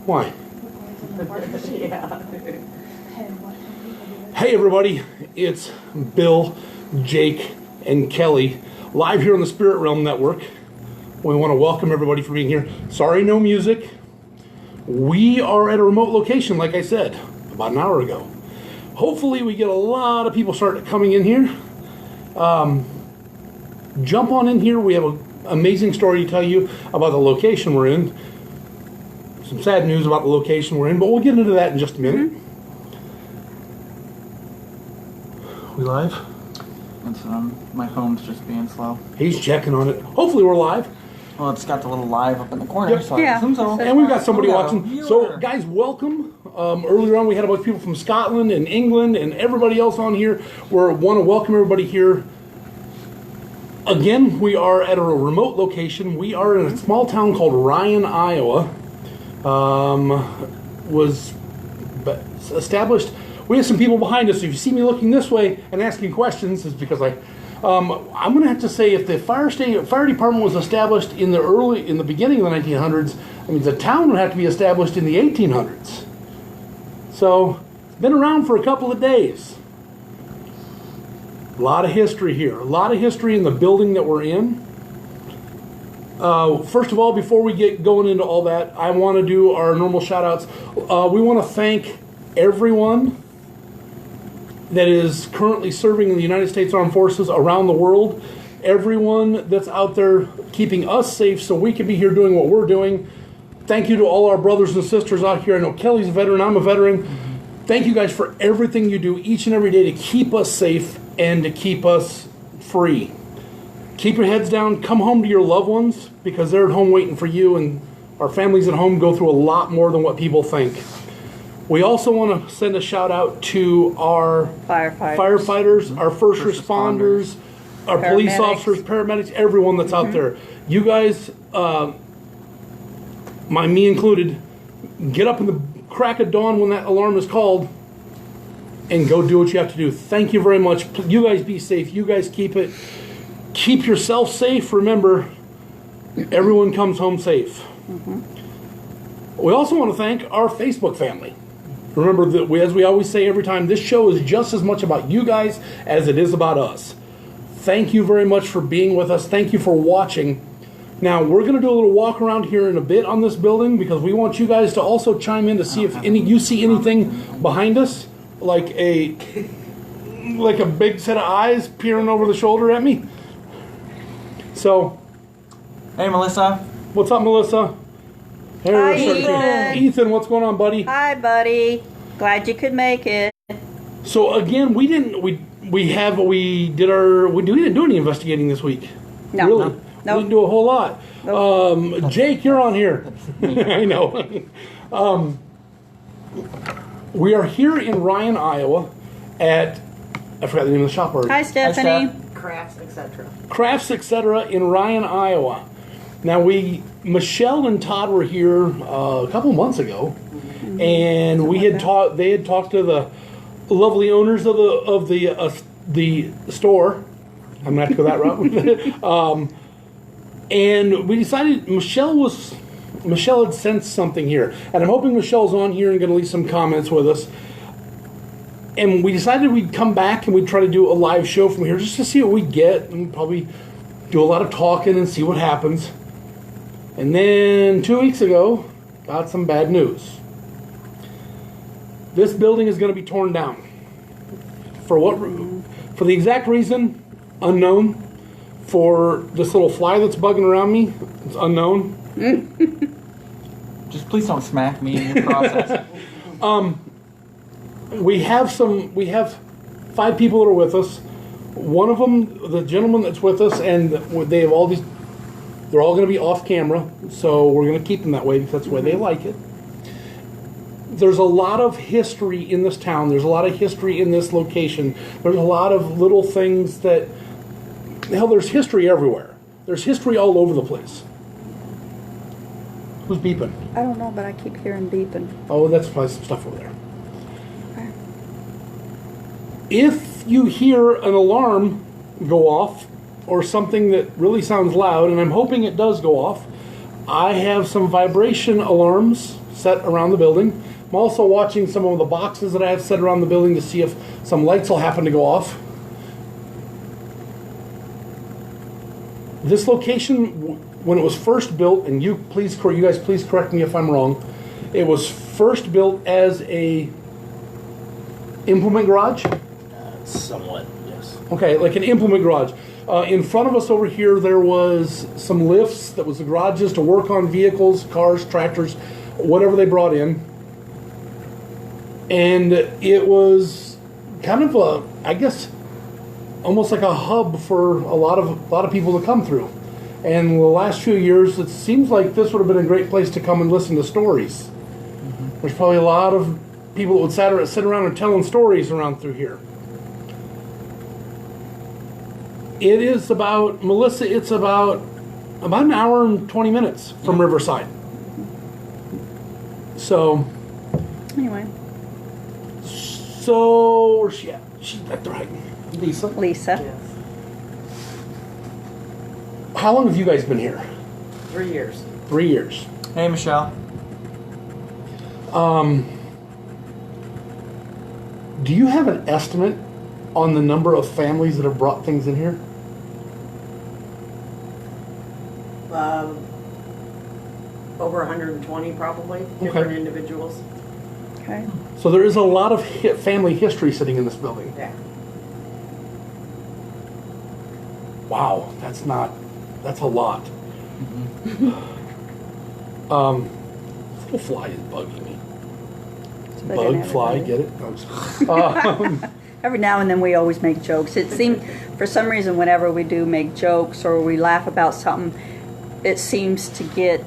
Why? Yeah. Hey everybody, it's Bill, Jake, and Kelly, live here on the Spirit Realm Network. We want to welcome everybody for being here. Sorry, no music. We are at a remote location, like I said, about an hour ago. Hopefully we get a lot of people start coming in here. Jump on in here. We have an amazing story to tell you about the location we're in. Some sad news about the location we're in, but we'll get into that in just a minute. We live? It's, my phone's just being slow. He's checking on it. Hopefully we're live. Well, it's got the little live up in the corner, Yep. so Yeah. I assume so. And we've got somebody We got a watching. viewer. So, guys, welcome. Earlier on, we had a bunch of people from Scotland and England and everybody else on here. We want to welcome everybody here. Again, we are at a remote location. We are in a small town called Ryan, Iowa. Was established. We have some people behind us. If you see me looking this way and asking questions, it's because I'm going to have to say if the fire department was established in the beginning of the 1900s, I mean the town would have to be established in the 1800s. So it's been around for a couple of days. A lot of history here. A lot of history in the building that we're in. First of all, before we get going into all that, I want to do our normal shout outs. We want to thank everyone that is currently serving in the United States Armed Forces around the world. Everyone that's out there keeping us safe so we can be here doing what we're doing. Thank you to all our brothers and sisters out here. I know Kelly's a veteran, I'm a veteran. Thank you guys for everything you do each and every day to keep us safe and to keep us free. Keep your heads down, come home to your loved ones because they're at home waiting for you, and our families at home go through a lot more than what people think. We also want to send a shout out to our firefighters, our first responders, our police officers, paramedics, everyone that's out there. You guys, me included, get up in the crack of dawn when that alarm is called and go do what you have to do. Thank you very much. You guys be safe. You guys keep yourself safe. Remember, everyone comes home safe. We also want to thank our Facebook family. Remember that as we always say every time, this show is just as much about you guys as it is about us. Thank you very much for being with us. Thank you for watching. Now, we're going to do a little walk around here in a bit on this building because we want you guys to also chime in to see if you see anything behind us, like a big set of eyes peering over the shoulder at me. So, Hey, Melissa. what's up, Melissa? Hi, Ethan. Ethan, what's going on, buddy? Hi, buddy. Glad you could make it. So again, we didn't do any investigating this week. No. Really? No. We didn't do a whole lot. Nope. Jake, you're on here. I know. We are here in Ryan, Iowa at, I forgot the name of the shop already. Hi, Stephanie. Crafts, etc. Crafts, etc. in Ryan, Iowa. Now Michelle and Todd were here a couple months ago, and they had talked to the lovely owners of the store. I'm gonna have to go that route. And we decided Michelle had sensed something here, and I'm hoping Michelle's on here and going to leave some comments with us. And we decided we'd come back and we'd try to do a live show from here just to see what we get, and probably do a lot of talking and see what happens. And then 2 weeks ago, got some bad news. This building is going to be torn down. For the exact reason, unknown. For this little fly that's bugging around me, it's unknown. Just please don't smack me in the process. We have 5 people that are with us. One of them, the gentleman that's with us, and they have all these. They're all going to be off camera, so we're going to keep them that way because that's the way they like it. There's a lot of history in this town. There's a lot of history in this location. There's a lot of little things that. Hell, there's history everywhere. There's history all over the place. Who's beeping? I don't know, but I keep hearing beeping. Oh, that's probably some stuff over there. Okay. If you hear an alarm go off or something that really sounds loud, and I'm hoping it does go off, I have some vibration alarms set around the building. I'm also watching some of the boxes that I have set around the building to see if some lights will happen to go off. This location, when it was first built, and you guys please correct me if I'm wrong, it was first built as a implement garage? Somewhat, yes. Okay, like an implement garage. In front of us over here, there was some lifts that was the garages to work on vehicles, cars, tractors, whatever they brought in. And it was kind of I guess, almost like a hub for a lot of people to come through. And the last few years, it seems like this would have been a great place to come and listen to stories. Mm-hmm. There's probably a lot of people that would sit around and telling stories around through here. It is about, Melissa, it's about an hour and 20 minutes from Riverside. So. Anyway. So, where's she at? She's back there hiding. Lisa? Lisa. Yes. How long have you guys been here? 3 years. 3 years. Hey, Michelle. Do you have an estimate on the number of families that have brought things in here? Over 120 probably, different individuals. Okay. So there is a lot of family history sitting in this building. Yeah. Wow, that's a lot. Mm-hmm. This little fly is bugging me. It's bugging Bug, fly, everybody. get it? No, I'm just kidding. Every now and then we always make jokes. It seems, for some reason, whenever we do make jokes or we laugh about something, it seems to get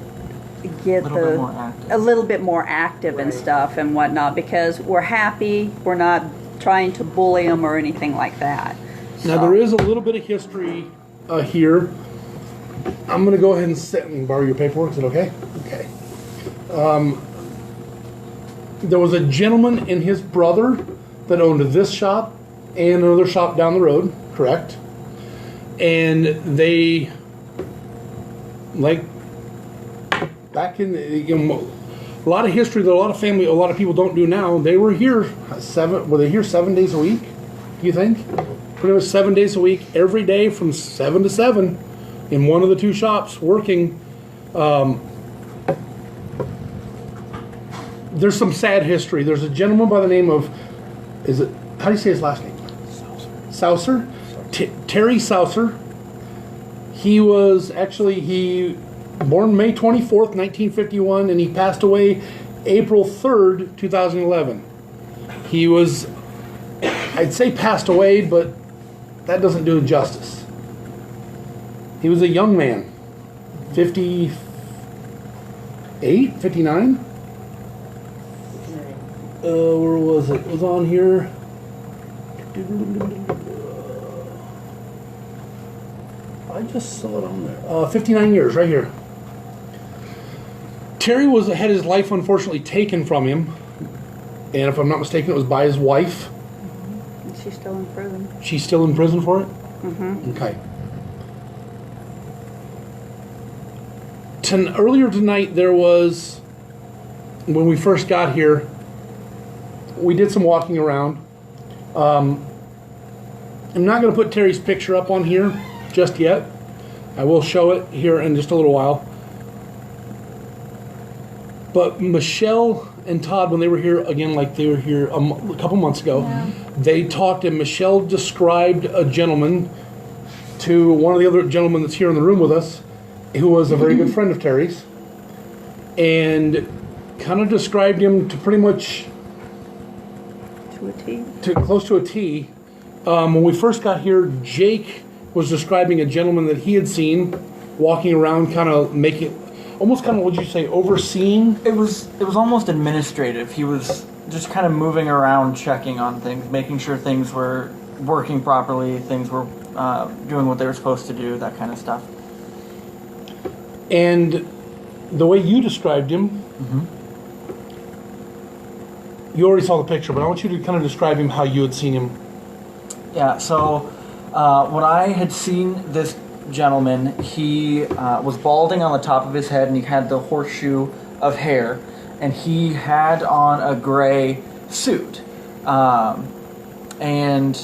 a little bit more active and Right. stuff and whatnot, because we're happy. We're not trying to bully them or anything like that. Now there is a little bit of history here. I'm going to go ahead and sit and borrow your paperwork. Is it okay? Okay. There was a gentleman and his brother that owned this shop and another shop down the road, correct? And they, like, back in a lot of history that a lot of family, a lot of people don't do now. They were here were they here 7 days a week? Do you think? Pretty much 7 days a week, every day from 7 to 7 in one of the two shops working. There's some sad history. There's a gentleman by the name of, how do you say his last name? Saucer? Terry Saucer. He was born May 24th, 1951, and he passed away April 3rd, 2011. He was, I'd say passed away, but that doesn't do him justice. He was a young man, 58, 59? Where was it? It was on here. I just saw it on there. 59 years, right here. Terry had his life unfortunately taken from him, and if I'm not mistaken, it was by his wife. And she's still in prison. She's still in prison for it? Mm-hmm. Okay. Earlier tonight, there was, when we first got here, we did some walking around. I'm not going to put Terry's picture up on here just yet. I will show it here in just a little while. But Michelle and Todd, when they were here, again, like they were here a couple months ago, they talked, and Michelle described a gentleman to one of the other gentlemen that's here in the room with us, who was a very good friend of Terry's, and kind of described him to pretty much To a T. close to a T. When we first got here, Jake was describing a gentleman that he had seen walking around, kind of almost kind of, what would you say, overseeing? It was almost administrative. He was just kind of moving around, checking on things, making sure things were working properly, things were doing what they were supposed to do, that kind of stuff. And the way you described him, you already saw the picture, but I want you to kind of describe him how you had seen him. Yeah, so when I had seen this gentleman. He was balding on the top of his head, and he had the horseshoe of hair, and he had on a gray suit. And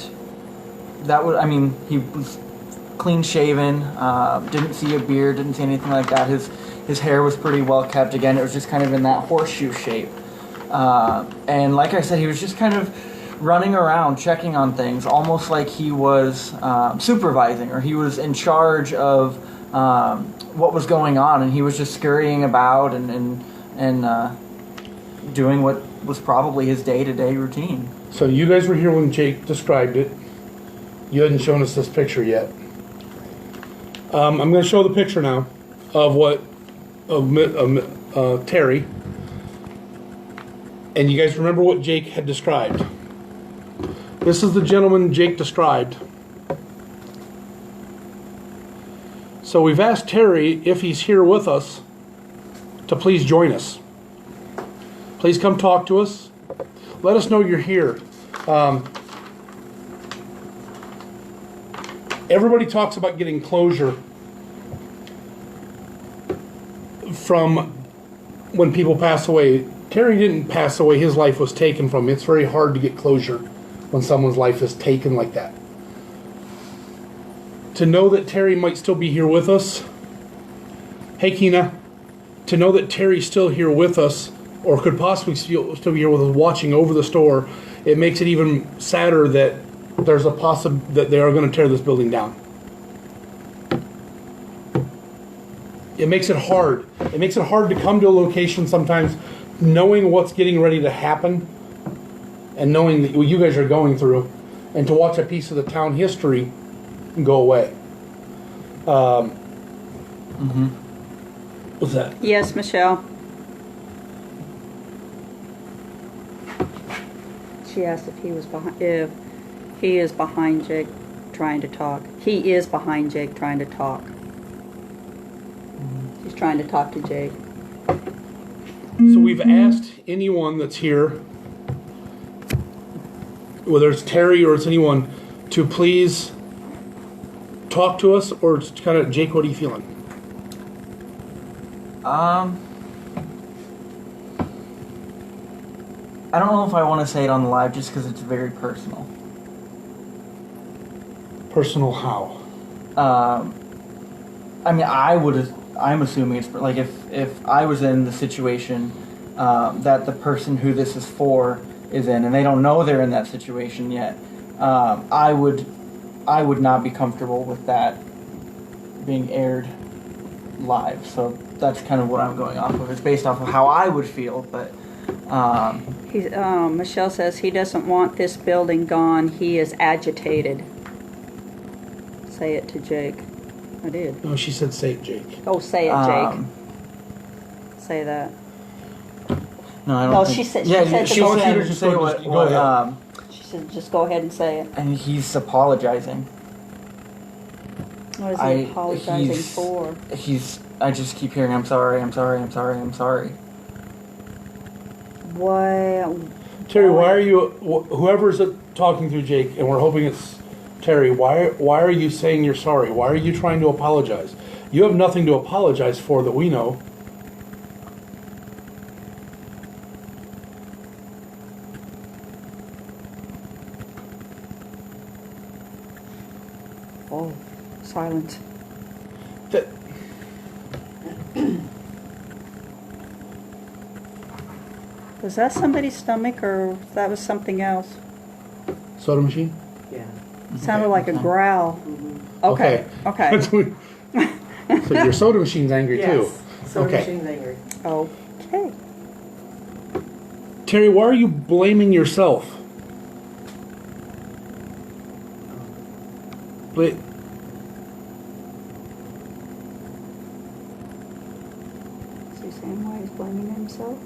that was, I mean, he was clean shaven, didn't see a beard, didn't see anything like that. His hair was pretty well kept. Again, it was just kind of in that horseshoe shape. And like I said, he was just kind of running around checking on things, almost like he was supervising, or he was in charge of what was going on, and he was just scurrying about and doing what was probably his day-to-day routine. So you guys were here when Jake described it. You hadn't shown us this picture yet. I'm going to show the picture now of Terry. And you guys remember what Jake had described. This is the gentleman Jake described. So we've asked Terry if he's here with us to please join us. Please come talk to us. Let us know you're here. Everybody talks about getting closure from when people pass away. Terry didn't pass away. His life was taken from him. It's very hard to get closure when someone's life is taken like that. To know that Terry might still be here with us. Hey, Keena. To know that Terry's still here with us, or could possibly still be here with us watching over the store, it makes it even sadder that there's a that they are going to tear this building down. It makes it hard. It makes it hard to come to a location sometimes knowing what's getting ready to happen and knowing that what you guys are going through, and to watch a piece of the town history go away. What's that? Yes, Michelle. She asked if he was behind. If he is behind Jake, trying to talk. He is behind Jake, trying to talk. He's trying to talk to Jake. So we've asked anyone that's here, whether it's Terry or it's anyone, to please talk to us, or kind of, Jake, what are you feeling? I don't know if I want to say it on the live just because it's very personal. Personal how? I mean, I'm assuming it's like if I was in the situation that the person who this is for is in, and they don't know they're in that situation yet, I would not be comfortable with that being aired live. So that's kind of what I'm going off of. It's based off of how I would feel, but. Michelle says he doesn't want this building gone. He is agitated. Say it to Jake. I did. No, she said say it, Jake. Oh, say it, Jake. Say that. No, I don't. No, think, she said. Yeah, She said she to said say what. Go ahead. She said, "Just go ahead and say it." And he's apologizing. What is he apologizing for? I just keep hearing, I'm sorry, I'm sorry, I'm sorry, I'm sorry. Why? Terry, why are you, whoever's talking through Jake, and we're hoping it's Terry, why are you saying you're sorry? Why are you trying to apologize? You have nothing to apologize for that we know. Oh, silence. That, Was that somebody's stomach, or that was something else? soda machine? Yeah. It sounded like a growl. Okay. Okay. So your soda machine's angry too. Yes. Soda Okay. machine's angry. Okay. Terry, why are you blaming yourself? But Is he saying why he's blaming himself?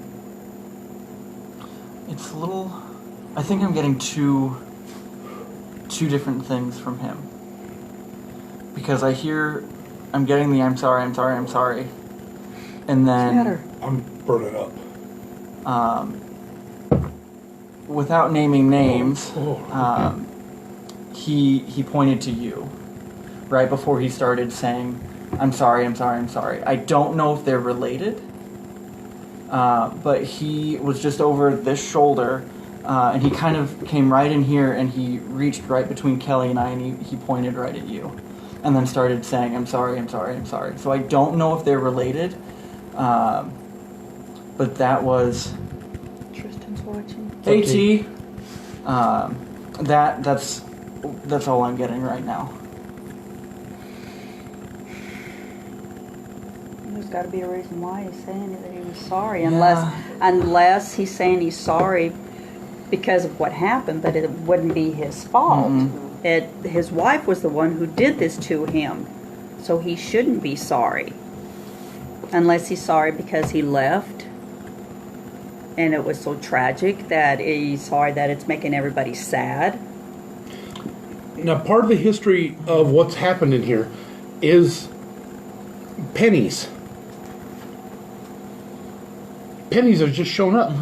It's a little. I think I'm getting two different things from him. Because I'm getting the I'm sorry, I'm sorry, I'm sorry. And then. What's the matter? I'm burning up. Without naming names, Oh. he pointed to you. right before he started saying, I'm sorry, I'm sorry, I'm sorry. I don't know if they're related, but he was just over this shoulder, and he kind of came right in here, and he reached right between Kelly and I, and he pointed right at you, and then started saying, I'm sorry, I'm sorry, I'm sorry. So I don't know if they're related, but that was... Tristan's watching. Hey, T. That's all I'm getting right now. There's got to be a reason why he's saying that he was sorry, unless he's saying he's sorry because of what happened, but it wouldn't be his fault. His wife was the one who did this to him, so he shouldn't be sorry, unless he's sorry because he left, and it was so tragic that he's sorry that it's making everybody sad. Now, part of the history of what's happened in here is pennies. Pennies have just shown up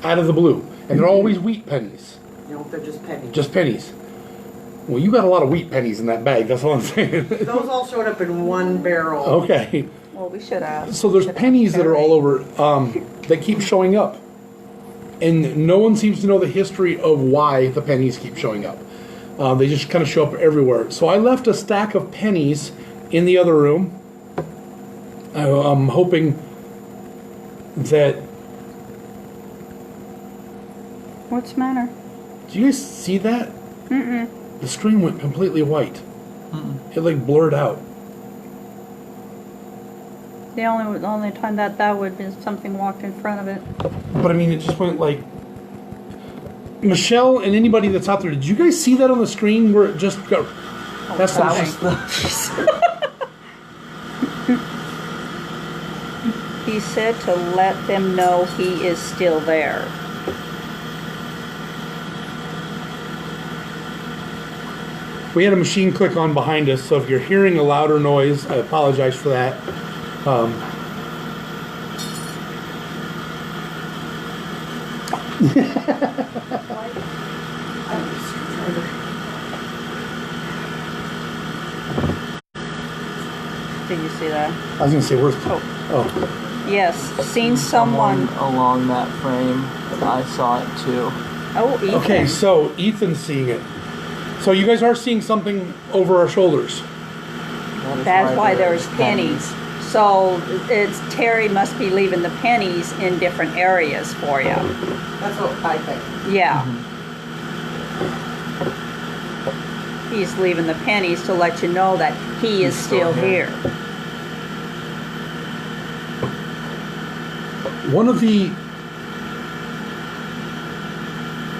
out of the blue. And they're always wheat pennies. No, they're just pennies. Just pennies. Well, you got a lot of wheat pennies in that bag. That's all I'm saying. Those all showed up in one barrel. Okay. Well, we should have. So there's pennies that are all over that keep showing up. And no one seems to know the history of why the pennies keep showing up. They just kind of show up everywhere. So I left a stack of pennies in the other room. I'm hoping that... What's the matter? Do you guys see that? Mm-mm. The screen went completely white. It like blurred out. The only time that would be something walked in front of it. But I mean, it just went like... Michelle and anybody that's out there, did you guys see that on the screen where it just got... That's That what was the... He said to let them know he is still there. We had a machine click on behind us, so if you're hearing a louder noise, I apologize for that. Did you see that? I was going to say, where's... Oh. Oh. Yes, seen someone. along that frame. I saw it too. Oh, Ethan. Okay, so Ethan's seeing it. So you guys are seeing something over our shoulders. That's why there's pennies. So it's Terry must be leaving the pennies in different areas for you. That's what I think. Yeah. He's leaving the pennies to let you know that he is still here. One of the...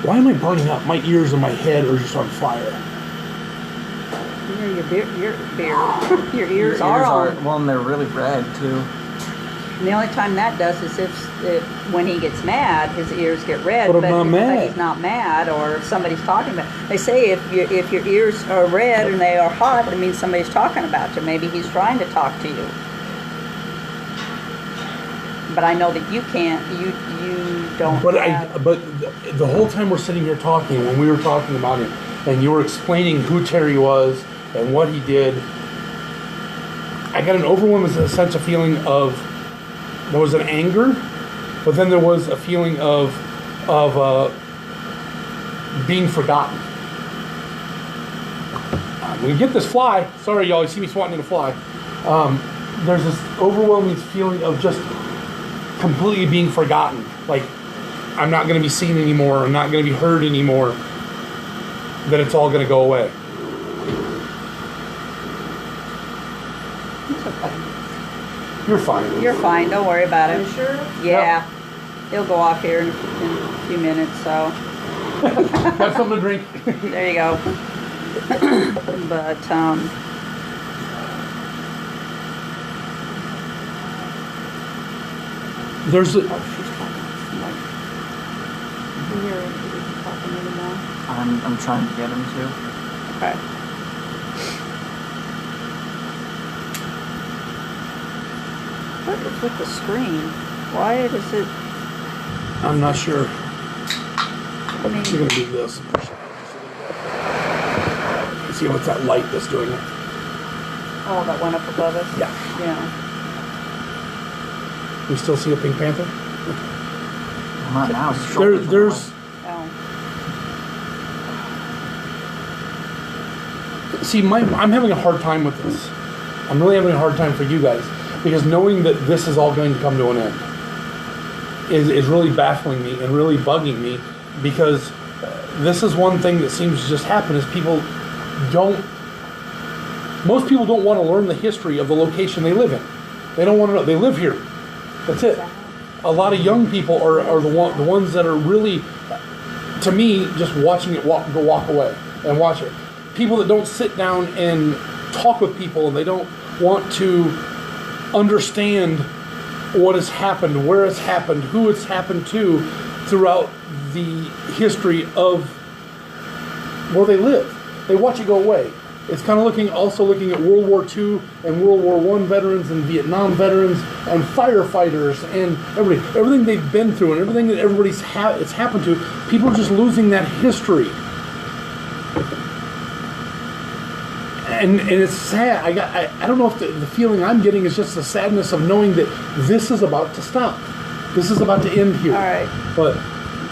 Why am I burning up? My ears and my head are just on fire. Yeah, your ears are on. Well, and they're really red too. And the only time that does is if when he gets mad, his ears get red. But I'm not mad. He's not mad, or if somebody's talking about. They say if your ears are red and they are hot, it means somebody's talking about you. Maybe he's trying to talk to you. But I know that you can't. You don't. But the whole time we're sitting here talking, when we were talking about him, and you were explaining who Terry was and what he did, I got an overwhelming sense of feeling of... There was an anger, but then there was a feeling of being forgotten. When you get this fly, sorry y'all, you see me swatting at a fly. There's this overwhelming feeling of just completely being forgotten. Like, I'm not going to be seen anymore. I'm not going to be heard anymore. That it's all going to go away. You're fine. You're fine. Don't worry about Are it. you sure? Yeah. He'll go off here in a few minutes, so Got something to drink? there you go. But, There's a... oh, she's talking. Can you hear her? Is he talking anymore? I'm trying to get him to. Okay. What is with the screen? Why does it... I'm not sure. I mean, You're going to do this. See what's that light that's doing it. Oh, that went up above us? Yeah. Yeah. We still see a Pink Panther? Not now. His shoulders are There's... Oh. See, I'm having a hard time with this. I'm really having a hard time for you guys. Because knowing that this is all going to come to an end is really baffling me and really bugging me. Because this is one thing that seems to just happen is most people don't want to learn the history of the location they live in. They don't want to know. They live here. That's it. A lot of young people are the ones that are really, to me, just watching it walk away and watch it. People that don't sit down and talk with people, and they don't want to understand what has happened, where it's happened, who it's happened to throughout the history of where they live. They watch it go away. It's kind of looking at World War II and World War I veterans and Vietnam veterans and firefighters and everything they've been through and everything that it's happened to. People are just losing that history. And it's sad. I don't know if the feeling I'm getting is just the sadness of knowing that this is about to stop. This is about to end here. All right. But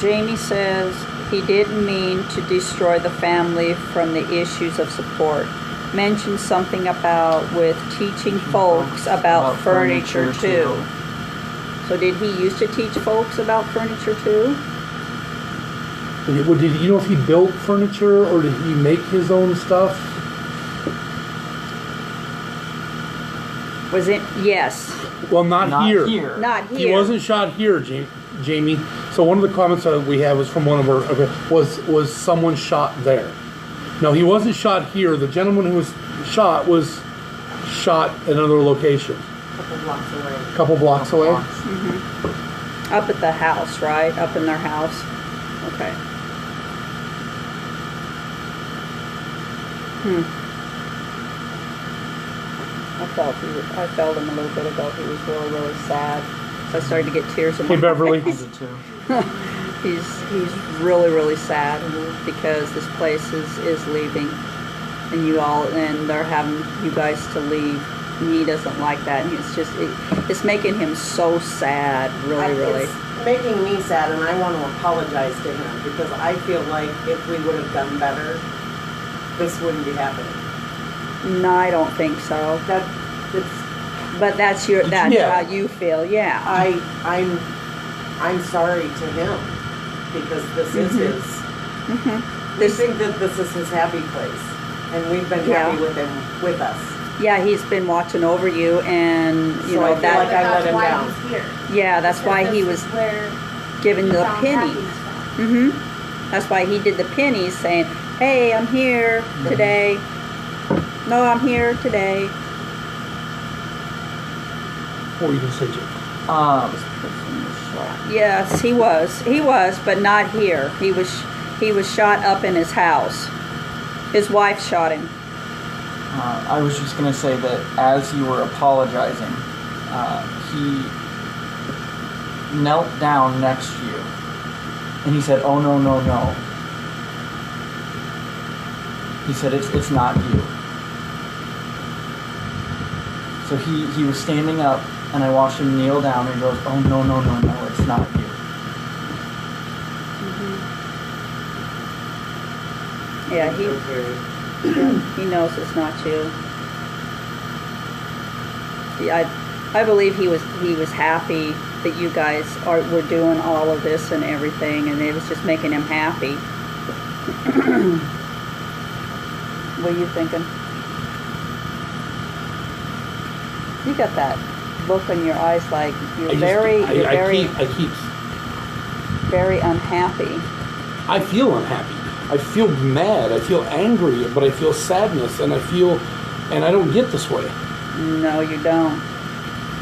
Jamie says he didn't mean to destroy the family from the issues of support. Mentioned something about with teaching folks about furniture too. So did he used to teach folks about furniture too? did you know if he built furniture or did he make his own stuff? Was it? Yes. Well, not here. Not here. He wasn't shot here, Jamie. So one of the comments that we have was from one of our was someone shot there. No, he wasn't shot here. The gentleman who was shot at another location. A couple blocks away. Up at the house, right? Up in their house. Okay. I felt him a little bit ago. He was really, really sad. So I started to get tears in my Hey, Beverly. I did too. He's really, really sad because this place is leaving, and they're having you guys to leave. And he doesn't like that, and it's making him so sad. Really. It's making me sad, and I want to apologize to him because I feel like if we would have done better, this wouldn't be happening. No, I don't think so. But that's how you feel, yeah. I'm sorry to him because this is his. We think that this is his happy place, and we've been happy with him with us. Yeah, he's been watching over you, and you know I feel that. like I let him down. He's here. Yeah, that's why he was where giving the found pennies. happiness from. That's why he did the pennies, saying, "Hey, I'm here today. No, I'm here today." What were you going to say, Jim? Yes, he was, but not here. He was shot up in his house. His wife shot him. I was just going to say that as you were apologizing, he knelt down next to you, and he said, "Oh, no, no, no." He said, it's not you. So he was standing up, and I watched him kneel down, and he goes, "Oh, no, no, no, no, it's not you." Yeah, he knows it's not you. Yeah, I believe he was happy that you guys were doing all of this and everything, and it was just making him happy. What are you thinking? You got that look in your eyes like you're very unhappy. I feel unhappy. I feel mad. I feel angry, but I feel sadness, and I don't get this way. No, you don't.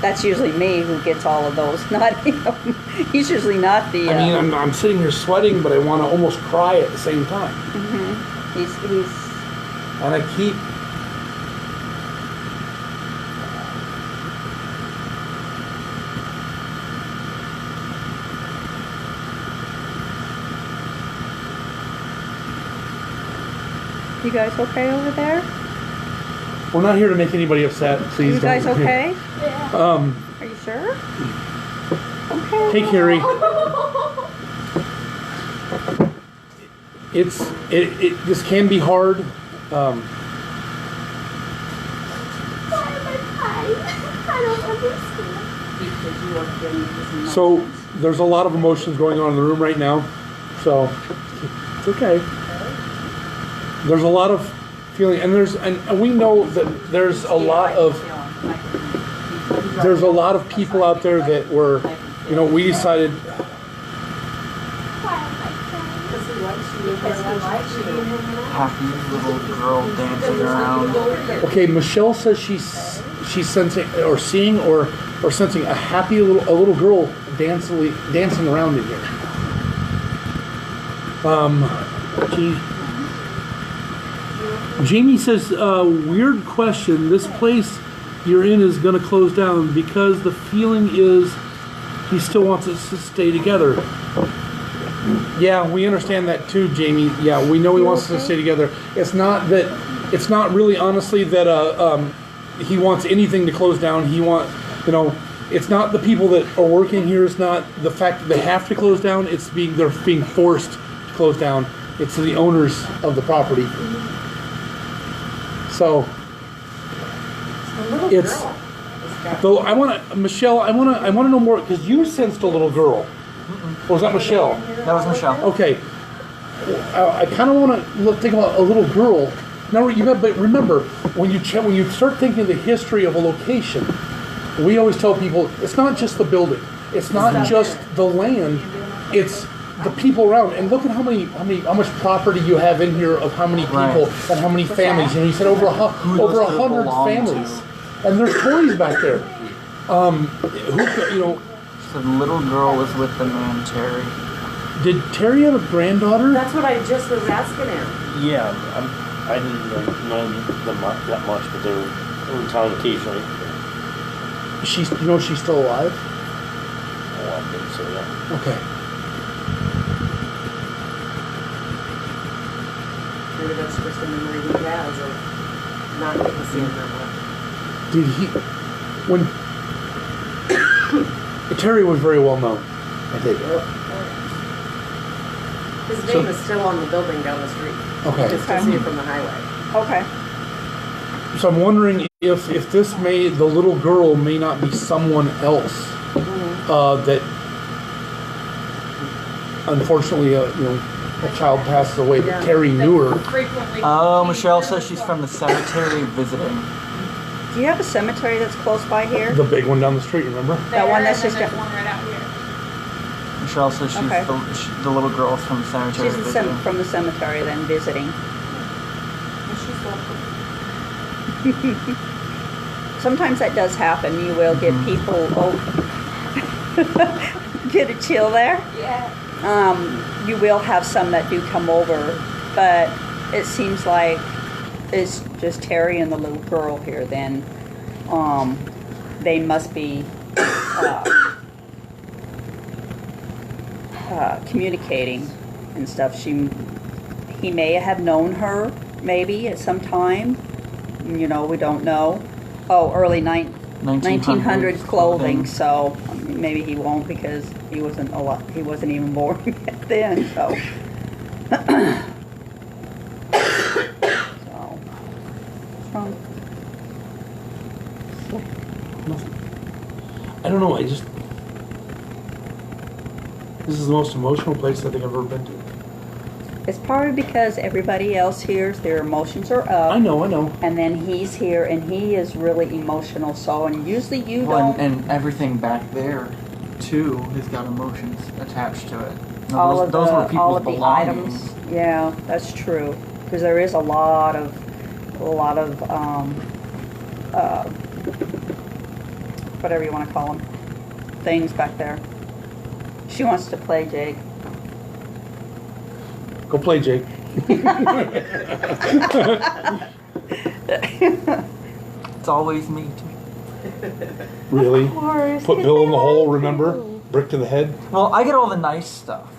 That's usually me who gets all of those, not him. He's usually not the. I mean, I'm sitting here sweating, but I want to almost cry at the same time. He's. And I keep. You guys okay over there? We're not here to make anybody upset. Are Please you guys don't. okay? Um, Are you sure? Okay. hey, Carrie. This can be hard. Why am I crying? I don't understand. So there's a lot of emotions going on in the room right now. So it's okay. There's a lot of feeling, and we know that there's a lot of people out there that were, we decided. Why am I crying? Happy little girl dancing around. Okay, Michelle says she's sensing or seeing or sensing a happy little girl dancing around in here. Jamie says, weird question. This place you're in is going to close down because the feeling is he still wants us to stay together. Yeah, we understand that too, Jamie. Yeah, we know he wants us to stay together. It's not really honestly that he wants anything to close down. It's not the people that are working here. It's not the fact that they have to close down. They're being forced to close down. It's the owners of the property. So it's though Michelle, I want to know more because you sensed a little girl. Or was that Michelle? That was Michelle. Okay. I kind of want to think about a little girl. Now, but remember, when you start thinking of the history of a location, we always tell people it's not just the building, it's not just the land, it's the people around. And look at how much property you have in here of how many people and how many families. You said over 100 families, and there's toys back there. The little girl was with the man, Terry. Did Terry have a granddaughter? That's what I just was asking him. Yeah, I didn't know them that much, but they were in town occasionally. She's still alive? Oh, I think so, yeah. Okay. Maybe that's just a memory he has of not getting to see him that much. Did he... When... Terry was very well known, I think. His name is still on the building down the street. Okay. Just to see it from the highway. Okay. So I'm wondering if the little girl may not be someone else that unfortunately a child passes away, but Terry knew her. Oh, Michelle says she's from the cemetery visiting. Do you have a cemetery that's close by here? The big one down the street, remember? That one that's just one right out here. Michelle says she's Okay. the little girl from the cemetery She's visiting. from the cemetery then visiting. Sometimes that does happen. You will get people get a chill there. Yeah. You will have some that do come over, but it seems like it's just Terry and the little girl here. Then they must be communicating and stuff. He may have known her maybe at some time. We don't know. Oh, early 1900s clothing. So maybe he won't because he wasn't even born yet then. So. I don't know. This is the most emotional place I think I've ever been to. It's probably because everybody else here, their emotions are up. I know. And then he's here, and he is really emotional. So, and usually you don't. And everything back there, too, has got emotions attached to it. No, all of were people's the belongings. items. Yeah, that's true. Because there is a lot of whatever you want to call them, things back there. She wants to play, Jake. Go play, Jake. It's always me, too. Really? Put Bill in the hole, remember? Brick to the head. Well, I get all the nice stuff.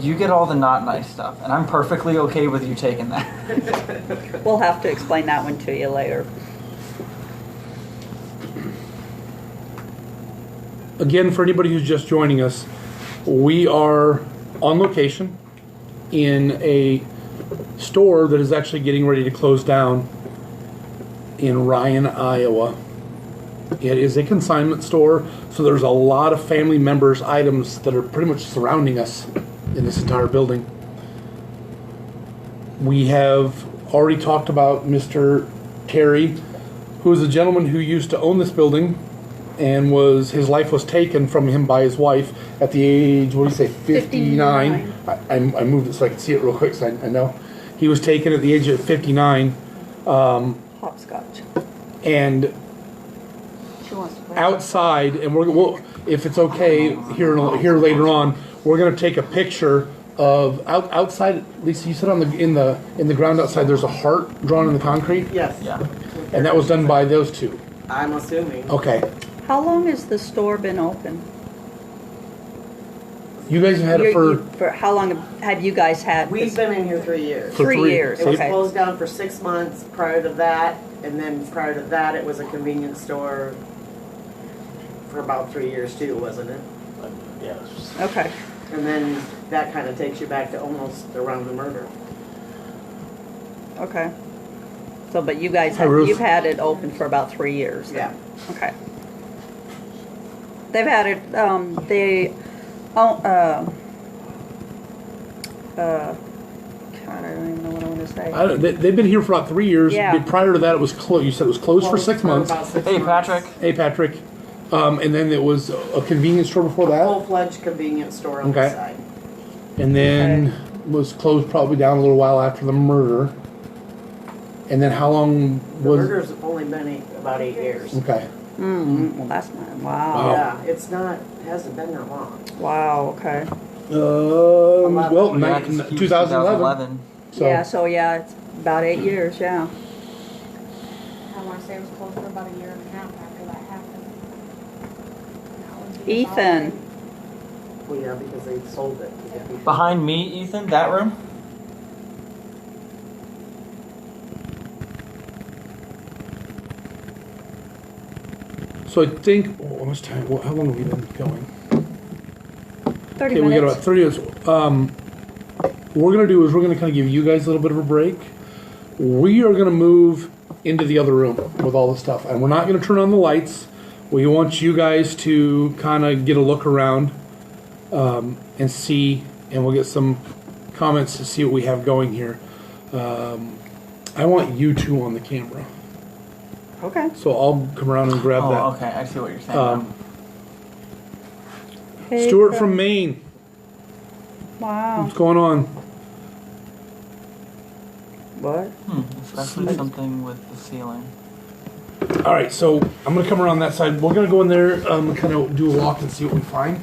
You get all the not nice stuff, and I'm perfectly okay with you taking that. We'll have to explain that one to you later. Again, for anybody who's just joining us, we are on location in a store that is actually getting ready to close down in Ryan, Iowa. It is a consignment store, so there's a lot of family members' items that are pretty much surrounding us in this entire building. We have already talked about Mr. Terry, who is a gentleman who used to own this building, and his life was taken from him by his wife at the age, what do you say, 59? I moved it so I could see it real quick so I know. He was taken at the age of 59. Hopscotch. And She wants to play. outside, and we'll, if it's okay, here later on, we're going to take a picture of outside. Lisa, you said in the ground outside there's a heart drawn in the concrete? Yes. Yeah. And that was done by those two? I'm assuming. Okay. How long has the store been open? You guys have had it For how long have you guys had We've this? been in here 3 years. For 3 years, It was okay. closed down for 6 months prior to that, and then prior to that, it was a convenience store for about 3 years too, wasn't it? Yeah. Okay. And then that kind of takes you back to almost around the murder. Okay. So, but you guys Hi, Ruth. you've had it open for about 3 years. Yeah. Then. Okay. They've had it. God, I don't even know what I want to say. They've been here for about 3 years. Yeah. Prior to that, it was closed. You said it was closed for 6 months. About 6 Hey, months. Patrick. Hey, Patrick. And then it was a convenience store before that, Full-fledged convenience store on the Okay. side. and then was closed probably down a little while after the murder. And then how long The was? murder's only been about 8 years. Okay. Well, that's not. Wow. Wow. Yeah, it hasn't been that long. Wow. Okay. Well, Yeah, 'cause he was 2011. So Yeah. So yeah, it's about 8 years. Yeah. I want to say it was closed for about a year and a half after that happened. Ethan. Well, yeah, because they sold it. to the people. Behind me, Ethan, that room? So I think, how much time? How long have we been going? 30 Okay, we got minutes. about 30 minutes. What we're going to do is we're going to kind of give you guys a little bit of a break. We are going to move into the other room with all the stuff. And we're not going to turn on the lights. We want you guys to kind of get a look around and see, and we'll get some comments to see what we have going here. I want you two on the camera. Okay. So I'll come around and grab that. Oh, okay. I see what you're saying. now. Hey, Stuart from Maine. Wow. What's going on? What? Especially something with the ceiling. All right, so I'm gonna come around that side. We're gonna go in there, kind of do a walk and see what we find,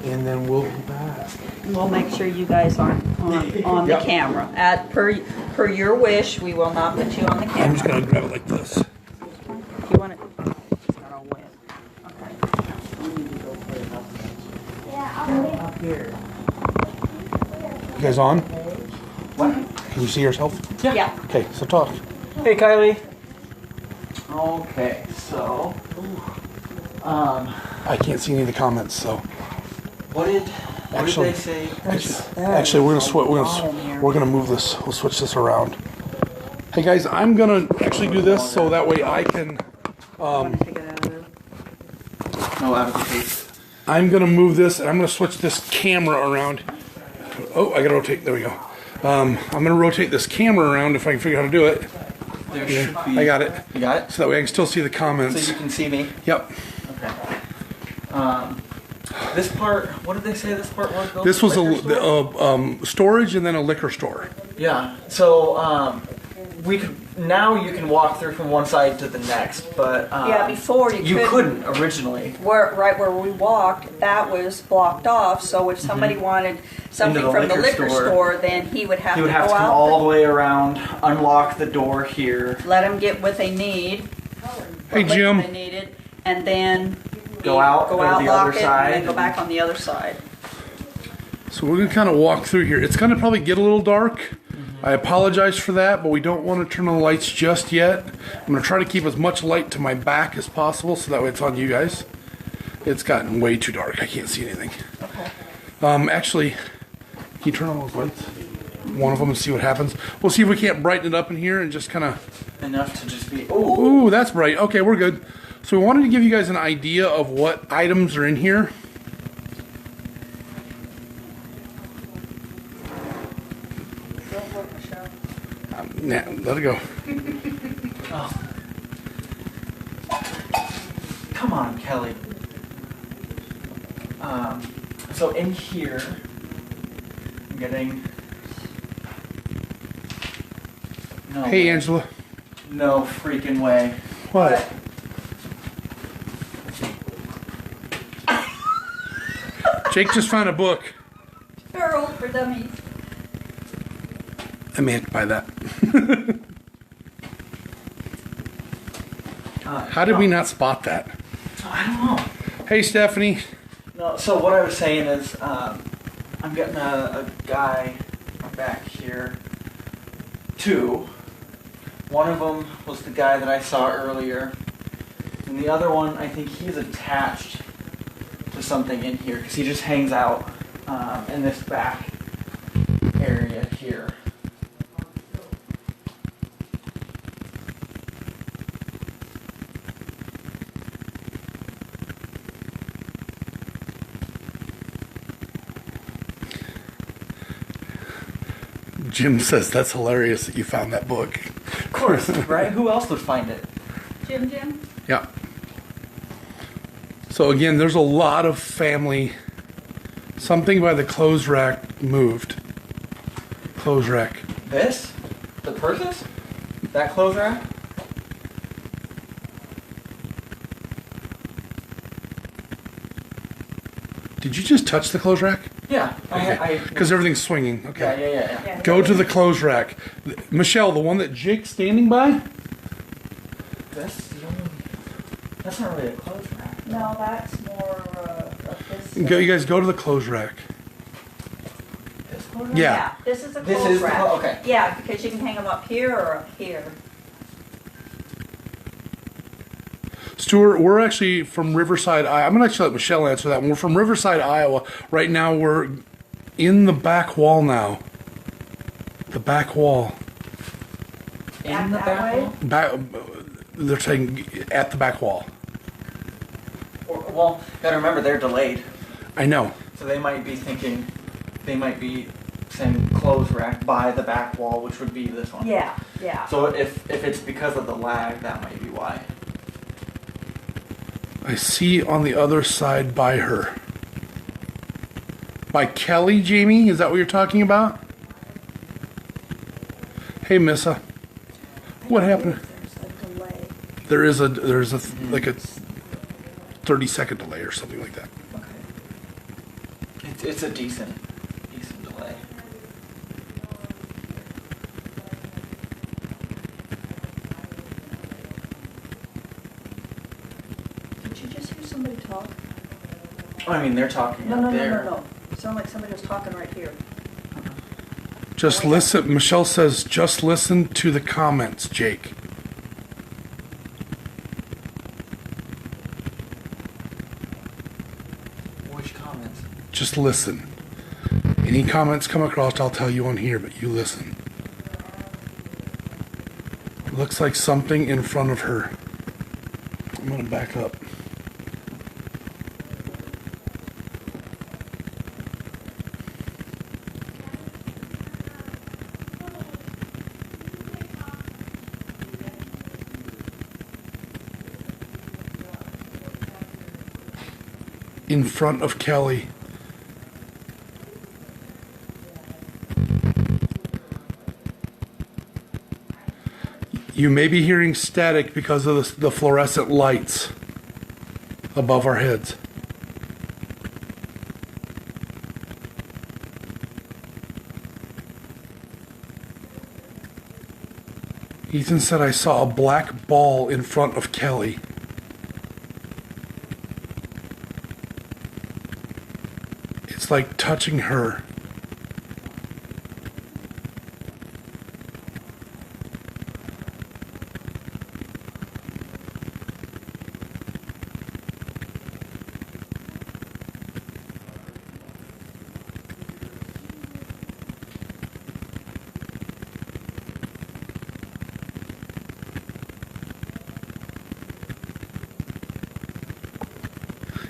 and then we'll be back. We'll make sure you guys aren't on the Yep. camera. Per your wish, we will not put you on the I'm camera. just gonna grab it like this. You want it? It's got a wet. Yeah, I'll wait. Up here. You guys on? What? Can you see yourself? Yeah. Okay, so talk. Hey, Kylie. Okay, so, I can't see any of the comments, so what did Actually- they say? actually we're gonna move this. We'll switch this around. Hey guys, I'm gonna actually do this so that way I can. Take it out of there. No, out of the case. I'm gonna move this, and I'm gonna switch this camera around. Oh, I gotta rotate. There we go. I'm gonna rotate this camera around if I can figure out how to do it. There should be. I got it. You got it? So that way I can still see the So comments. you can see me? Yep. Okay. This part, what did they say this part was? Bill? This was Liquor store? storage and then a liquor store. Yeah. So we could now you can walk through from one side to the next, but Yeah, before you couldn't originally. Right where we walked, that was blocked off. So if somebody wanted something the from the liquor liquor store, store, then he would have He would to have go to come out, all the way around, unlock the door here, let them get what they need, Hey what Jim. they needed, and then Go out, go to the lock other it, side, and then go back on the other side. So we're gonna kind of walk through here. It's gonna probably get a little dark. I apologize for that, but we don't want to turn on the lights just yet. I'm gonna try to keep as much light to my back as possible, so that way it's on you guys. It's gotten way too dark. I can't see anything. Okay. Actually, can you turn on those lights? One of them and see what happens. We'll see if we can't brighten it up in here and just kind of... Enough to just be... Oh, Ooh, that's bright. Okay, we're good. So we wanted to give you guys an idea of what items are in here. Nah, let it go. oh. Come on, Kelly. So in here, I'm getting... No. Hey, Angela. No freaking way. What? Jake just found a book. Girl for dummies. I may have to buy that. How did we not spot that? I don't know. Hey, Stephanie. No, so what I was saying is, I'm getting a guy back here, two. One of them was the guy that I saw earlier, and the other one, I think he's attached to something in here, because he just hangs out in this back area here. Jim says that's hilarious that you found that book. Of course, right? Who else would find it? Jim? Yeah. So again, there's a lot of family. Something by the clothes rack moved. Clothes rack. This? The purses? That clothes rack? Did you just touch the clothes rack? Yeah. Because everything's swinging. Okay. Yeah. Go to the clothes rack. Michelle, the one that Jake's standing by? That's the only... That's not really a clothes rack. No, that's more of this. You guys go to the clothes rack. This clothes rack? Yeah. This is a This clothes is the rack. okay. Yeah, because you can hang them up here or up here. Stuart, we're actually from Riverside, Iowa. I'm going to actually let Michelle answer that one. We're from Riverside, Iowa. Right now, we're in the back wall now. The back wall. In the back wall? They're saying at the back wall. Well, gotta remember they're delayed, I know. so they might be thinking, they might be saying clothes rack by the back wall, which would be this one. Yeah. So if it's because of the lag, that might be why. I see on the other side by her. By Kelly, Jamie? Is that what you're talking about? Hey, Missa. What happened? There's a delay. There's a like a 30-second delay or something like that. It's a decent delay. Did you just hear somebody talk? Oh, I mean, they're talking No. up there. It sounded like somebody was talking right here. Just listen. Michelle says, just listen to the comments, Jake. Which comments? Just listen. Any comments come across, I'll tell you on here, but you listen. Looks like something in front of her. I'm going to back up. In front of Kelly. You may be hearing static because of the fluorescent lights above our heads. Ethan said I saw a black ball in front of Kelly. It's It's like touching her.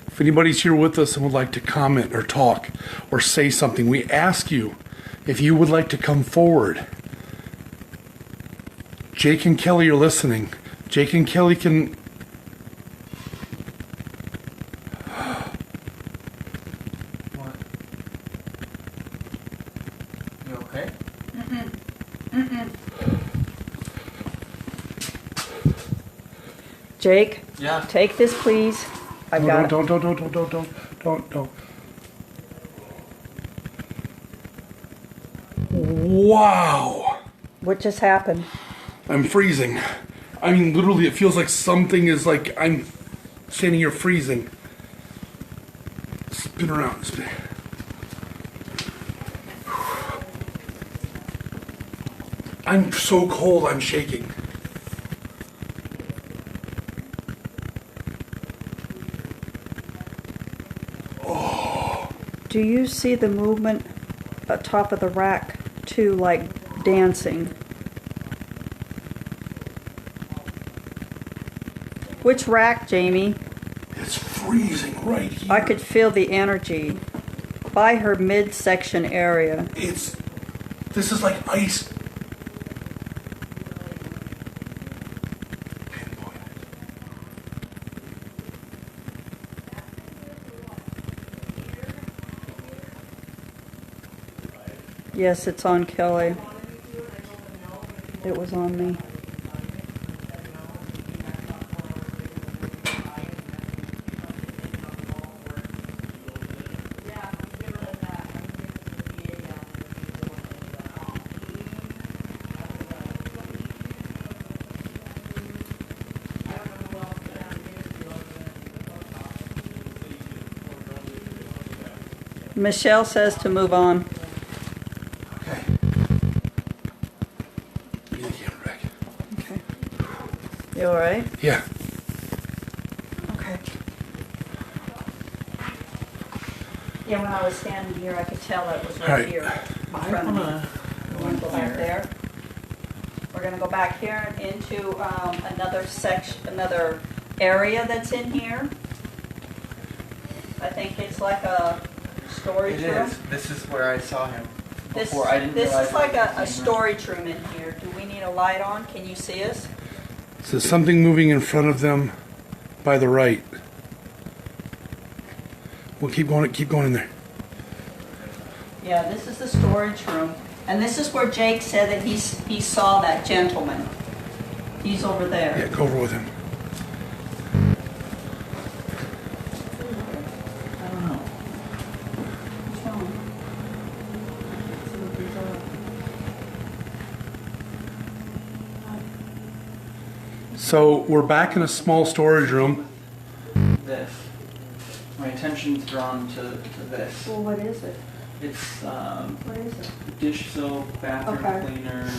If anybody's here with us and would like to comment or talk or say something, we ask you if you would like to come forward. Jake and Kelly are listening. Jake and Kelly can... What? You okay? Jake, Yeah. take this, please. I've got it. Don't. Wow. What just happened? I'm freezing. I mean, literally, it feels like something is like I'm standing here freezing. Spin around. Spin. I'm so cold, I'm shaking. Do you see the movement at top of the rack too, like dancing? Which rack, Jamie? It's freezing right here. I could feel the energy by her midsection area. This is like ice. Yes, it's on Kelly. It was on me. Michelle says to move on. Okay. Give me the camera back. Okay. You all right? Yeah. Okay. Yeah, when I was standing here, I could tell it was right Alright. here in front of me. We're going to go back there. We're going to go back here into another section, another area that's in here. I think it's like a storage It room. is. This is where I saw him This, before. I didn't this realize is like it was a in storage room in here. Do we need a light on? Can you see us? So there's something moving in front of them by the right. We'll keep going in there. Yeah, this is the storage room. And this is where Jake said that he saw that gentleman. He's over there. Yeah, go over with him. I don't know. What's wrong? So we're back in a small storage room. This. My attention's drawn to this. Well, what is it? It's What is it? dish soap, bathroom Okay. cleaner.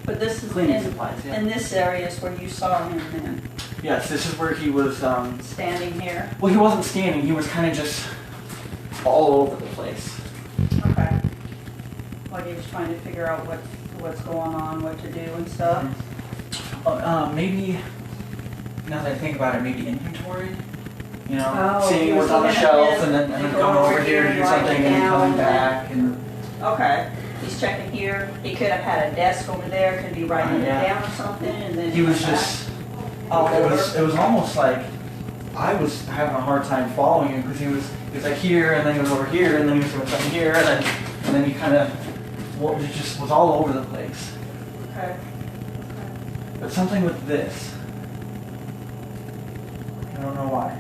But this is Cleaning in, supplies, yeah. in this area is where you saw him then, Yes, this is where he was. standing here. Well, he wasn't standing. He was kind of just all over the place. Okay. Like he was trying to figure out what's going on, what to do and stuff. Maybe. Now that I think about it, maybe inventory. You know, Oh, he seeing was what's on the looking at shelf this and then and going over here to and do writing something and then down coming and back and. Okay. He's checking here. He could have had a desk over there, could be writing it Yeah. down or something, and then He was come back. just. All It over. was almost like I was having a hard time following him because he was like here and then he was over here and then he was doing something here and then he kind of it just was all over the place. Okay. But something with this. I don't know why.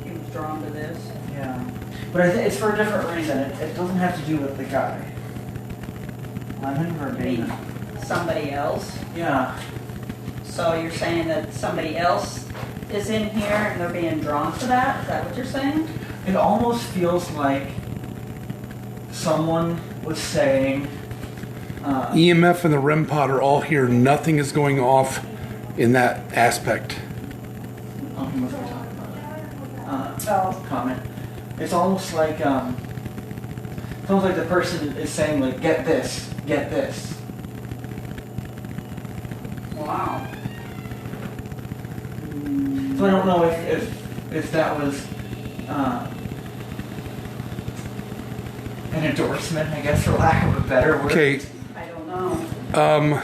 He was drawn to this. Yeah. But I think it's for a different reason. It doesn't have to do with the guy. I'm in verbatim. Somebody else. Yeah. So you're saying that somebody else is in here and they're being drawn to that? Is that what you're saying? It almost feels like someone was saying... EMF and the REM pod are all here. Nothing is going off in that aspect. Oh, he must be talking about that. Comment. It's almost like the person is saying, like, get this, get this. Wow. So I don't know if that was an endorsement, I guess, for lack of a better word. Okay. I don't know.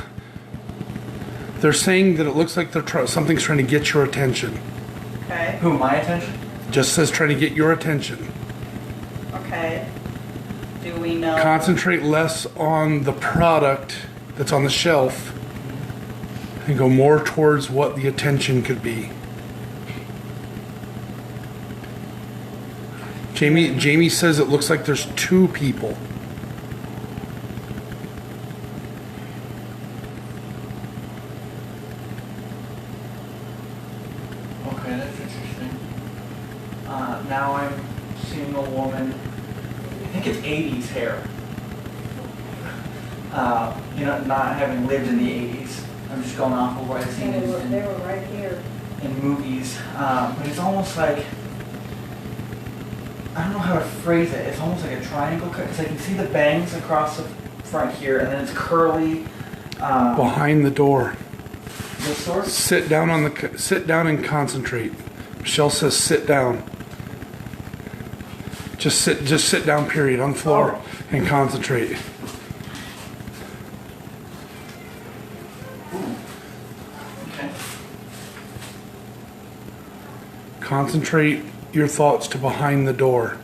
They're saying that it looks like something's trying to get your attention. Okay. Who, my attention? Just says trying to get your attention. Okay. Do we know? Concentrate less on the product that's on the shelf and go more towards what the attention could be. Jamie says it looks like there's 2 people. Okay, that's interesting. Now I'm seeing a woman, I think it's 80s hair. Not having lived in the 80s. I'm just going off of what I've seen They were right here. in movies. But it's almost like, I don't know how to phrase it. It's almost like a triangle cut, because I can see the bangs across the front here, and then it's curly. Behind the door. This sort? Sit down and concentrate. Michelle says sit down. Just sit down, period, on the floor and concentrate. Okay. Concentrate your thoughts to behind the door.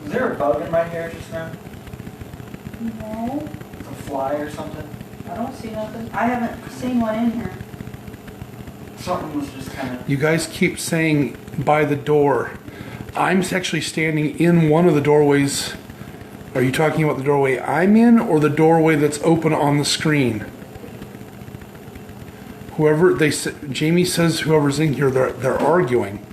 Was there a bug in my hair just now? No, A fly or something? I don't see nothing. I haven't seen one in here. Something was just kind of... You guys keep saying by the door. I'm actually standing in one of the doorways. Are you talking about the doorway I'm in or the doorway that's open on the screen? Jamie says whoever's in here, they're arguing.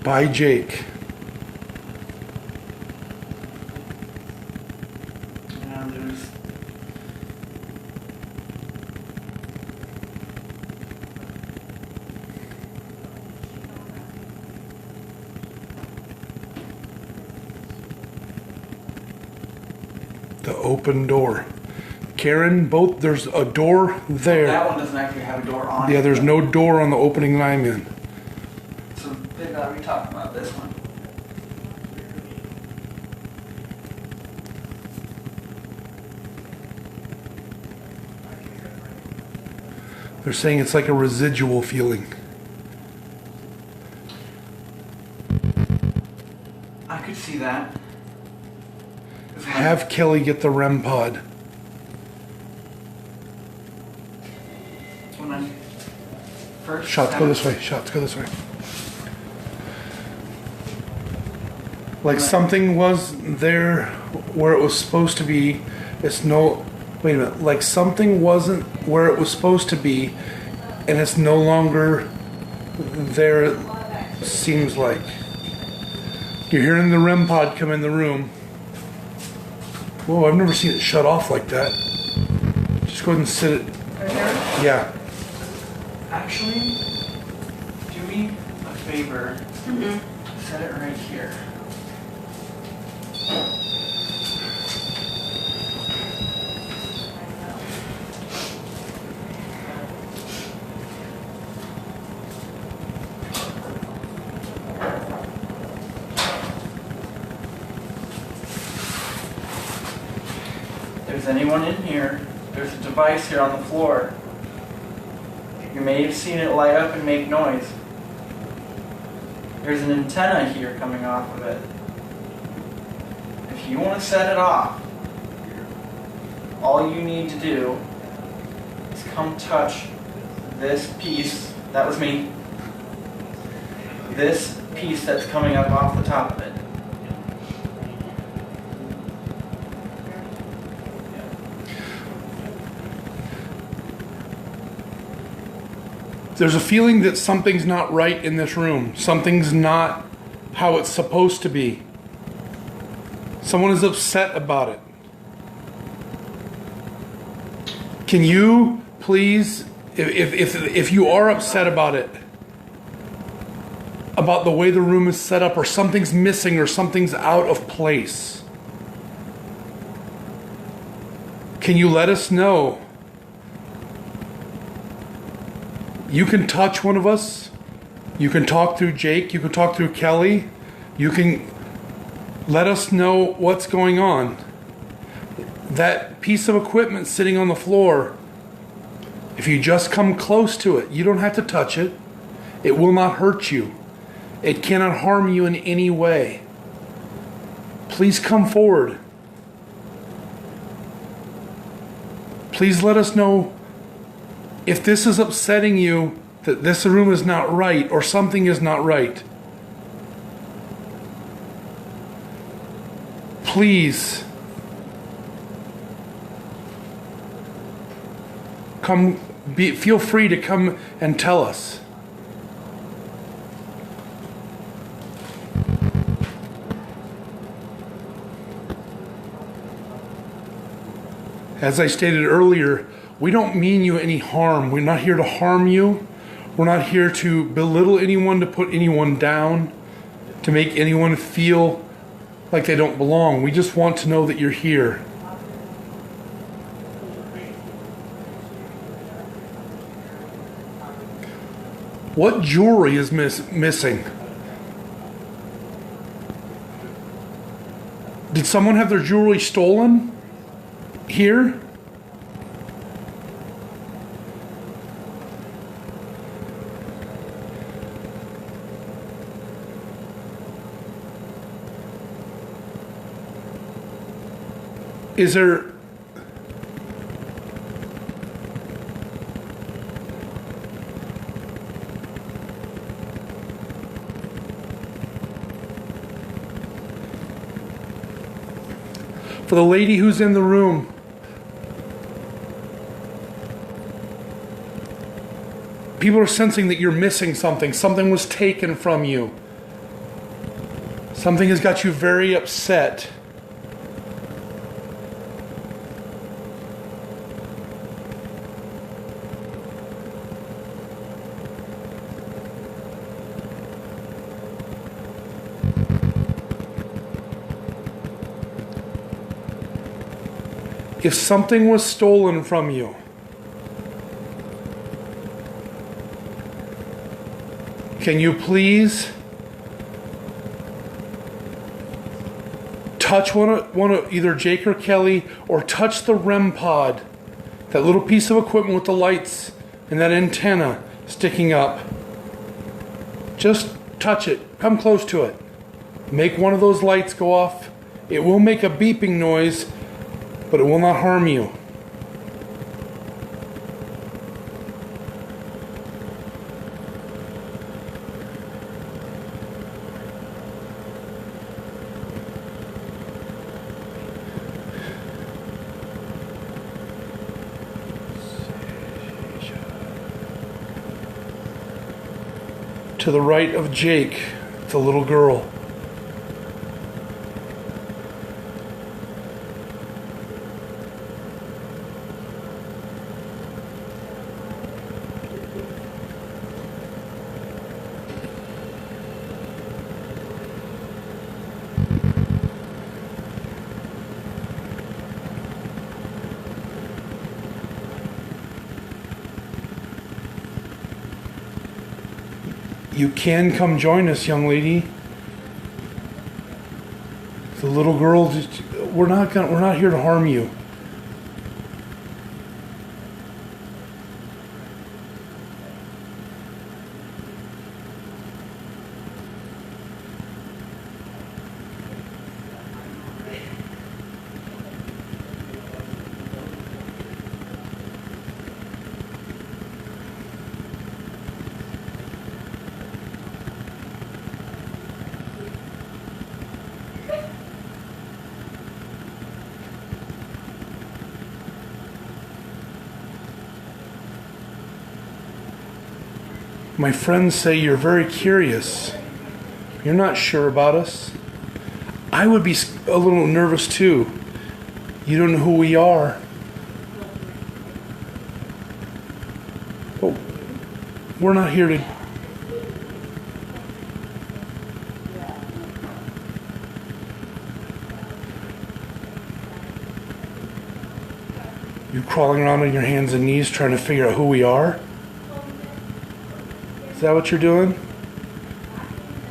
By Jake. Yeah, there's... The open door. Karen, there's a door there. That one doesn't actually have a door on it. Yeah, there's no door on the opening that I'm in. So they gotta be talking about this one. They're saying it's like a residual feeling. I could see that. Have Kelly get the REM pod. When I first Shots go this way. Shots go this way. Like something was there where it was supposed to be. It's no. Wait a minute. Like something wasn't where it was supposed to be, and it's no longer there. It seems like you're hearing the REM pod come in the room. Whoa! I've never seen it shut off like that. Just go ahead and sit it. Right here? Yeah. Actually, do me a favor. Set it right here. If there's anyone in here, there's a device here on the floor. You may have seen it light up and make noise. There's an antenna here coming off of it. If you want to set it off, all you need to do is come touch this piece, that was me, this piece that's coming up off the top of it. There's a feeling that something's not right in this room. Something's not how it's supposed to be. Someone is upset about it. Can you please, if you are upset about it, about the way the room is set up, or something's missing, or something's out of place, can you let us know? You can touch one of us. You can talk through Jake. You can talk through Kelly. You can let us know what's going on. That piece of equipment sitting on the floor, if you just come close to it, you don't have to touch it. It will not hurt you. It cannot harm you in any way. Please come forward. Please let us know if this is upsetting you, that this room is not right or something is not right. Please come, feel free to come and tell us. As I stated earlier, we don't mean you any harm. We're not here to harm you. We're not here to belittle anyone, to put anyone down, to make anyone feel like they don't belong. We just want to know that you're here. What jewelry is missing? Did someone have their jewelry stolen here? Is there... For the lady who's in the room, people are sensing that you're missing something. Something was taken from you. Something has got you very upset. If something was stolen from you, can you please touch one of either Jake or Kelly, or touch the REM pod, that little piece of equipment with the lights and that antenna sticking up? Just touch it. Come close to it. Make one of those lights go off. It will make a beeping noise, but it will not harm you. To the right of Jake, the little girl. You can come join us, young lady. The little girl, we're not here to harm you. My friends say you're very curious. You're not sure about us. I would be a little nervous too. You don't know who we are. But we're not here to... You're crawling around on your hands and knees trying to figure out who we are? Is that what you're doing?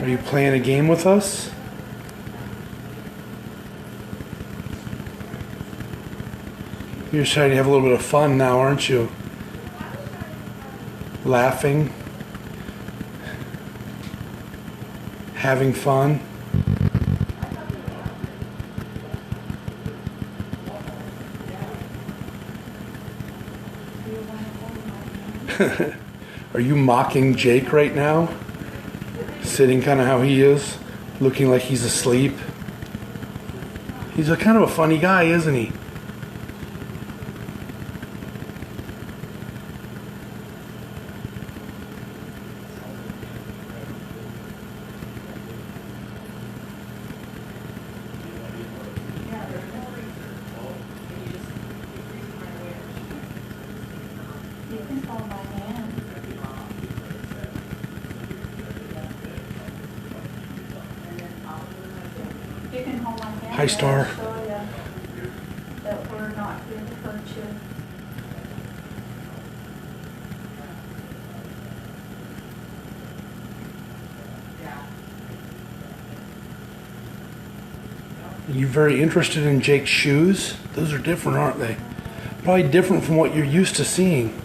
Are you playing a game with us? You're trying to have a little bit of fun now, aren't you? Laughing. Having fun. Are you mocking Jake right now? Sitting kind of how he is, looking like he's asleep. He's a kind of a funny guy, isn't he? Hi, Star. That we're not here to hurt you. Are you very interested in Jake's shoes? Those are different, aren't they? Probably different from what you're used to seeing.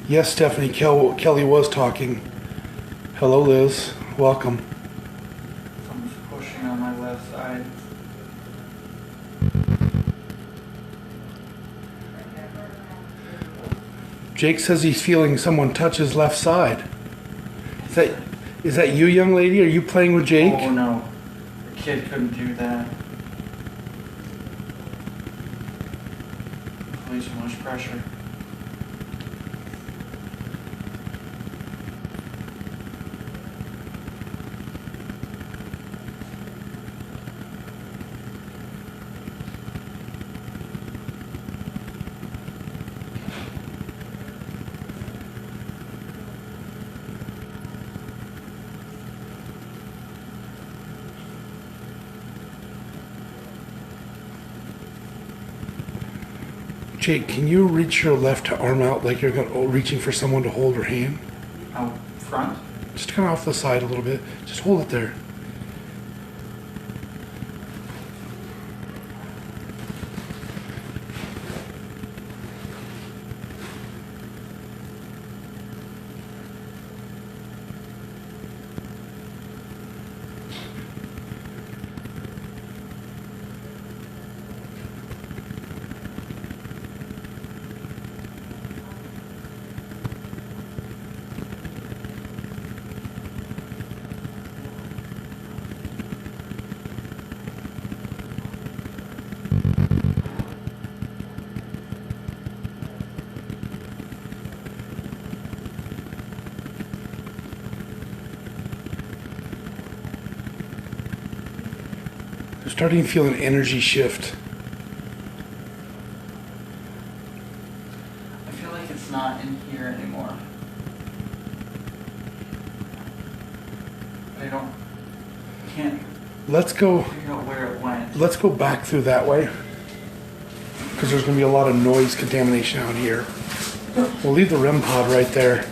Yes, Stephanie, Kelly was talking. Hello, Liz. Welcome. Someone's pushing on my left side. Jake says he's feeling someone touch his left side. Is that you, young lady? Are you playing with Jake? Oh no, the kid couldn't do that. Way too much pressure. Jake, can you reach your left arm out like you're reaching for someone to hold her hand? Out front? Just kind of off the side a little bit. Just hold it there. Starting to feel an energy shift. I feel like it's not in here anymore. But I can't Let's go. figure out where it went. Let's go back through that way. Because there's going to be a lot of noise contamination out here. We'll leave the REM pod right there.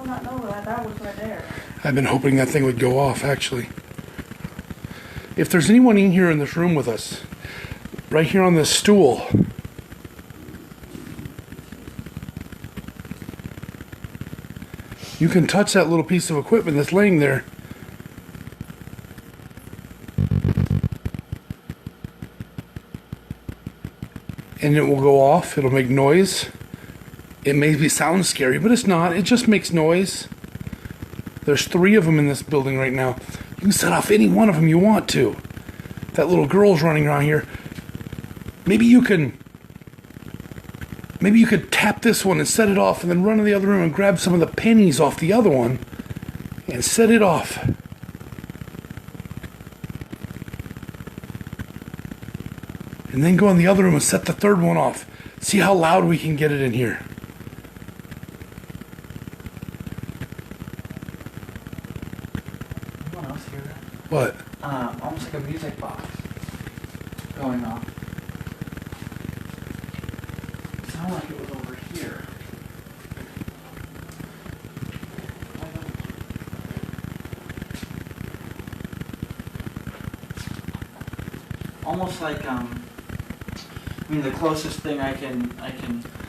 would not know that. That was right there. I've been hoping that thing would go off, actually. If there's anyone in here in this room with us, right here on this stool, you can touch that little piece of equipment that's laying there. And it will go off. It'll make noise. It may sound scary, but it's not. It just makes noise. There's 3 of them in this building right now. You can set off any one of them you want to. That little girl's running around here. Maybe you could tap this one and set it off, and then run to the other room and grab some of the pennies off the other one and set it off. And then go in the other room and set the 3rd one off. See how loud we can get it in here. Anyone else hear that? What? Almost like a music box going off. It sounded like it was over here. Almost like I mean, the closest thing I can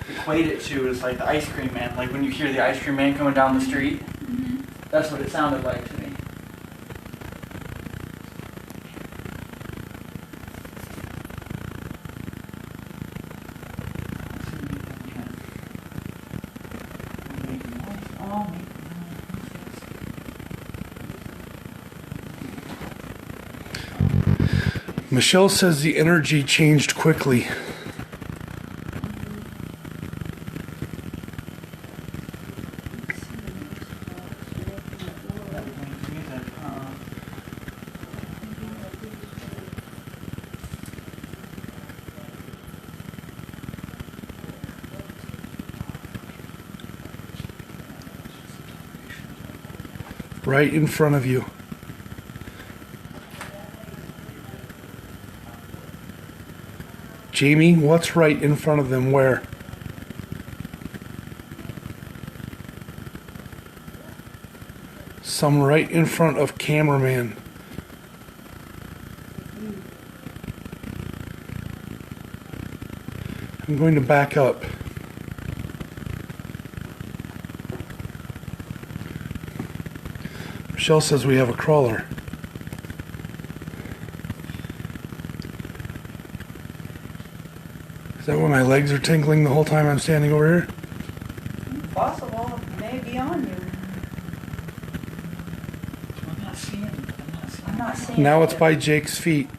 equate it to is like the ice cream man. Like when you hear the ice cream man coming down the street, that's what it sounded like to me. Michelle says the energy changed quickly. Right in front of you. Jamie, what's right in front of them? Where? Some right in front of cameraman. I'm going to back up. Michelle says we have a crawler. Is that why my legs are tingling the whole time I'm standing over here? Possible. It may be on you. I'm not seeing it. I'm not seeing Now it. it's by Jake's feet.